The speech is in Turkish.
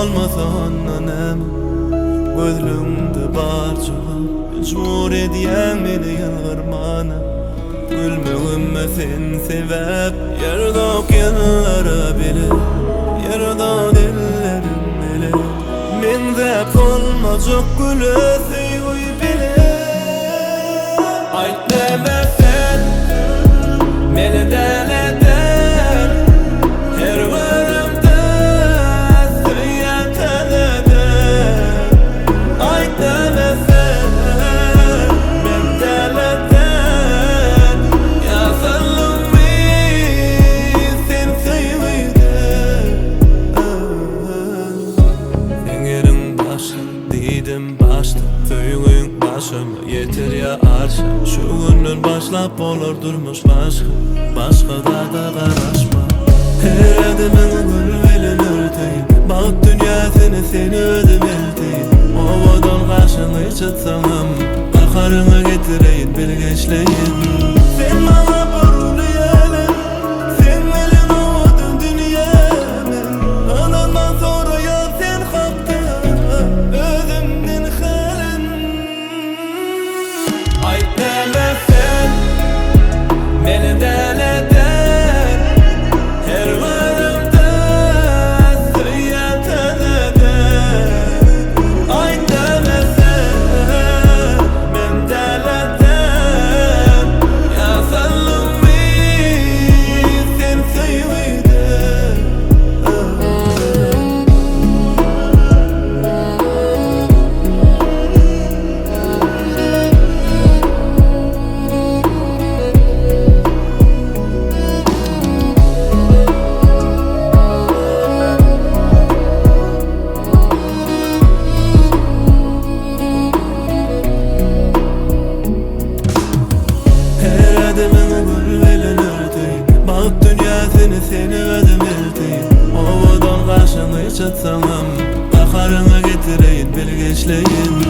olmasa ondan emin gözlüğümde barçağa mecbur ediyen meni yılgırmana gülmüğümme sen sebep yerdok yıllara bile yerda dillerim bile men zep olmacak gülüsü uy bile ayt demesen meni deleden her varımda söyleyen tanıdan ayt demesen men deleden yazalım biz sen söyledin sen yerin başı dedim başta söyleyin başıma yeter ya arşa şu günden başlap olur durmuş başka da karışma her adımın gül velinir deyip bak dünyasını seni ödüm elteyip ovadan karşını çıtsam bakarını getireyin bilgeçleyin sen bana buruluyalım sen elin ovadın dünyamen anandan sonra ya sen kapta özümden halin ayt demesen meni deleden her varımda söyleyen tanıdan ayt demesen men deleden yazalım biz sen söyledin her adımın gül velinir deyip bak dünyasını seni ödüm elteyip ovadan karşını çıtsam bakarını getireyin bilgeçleyin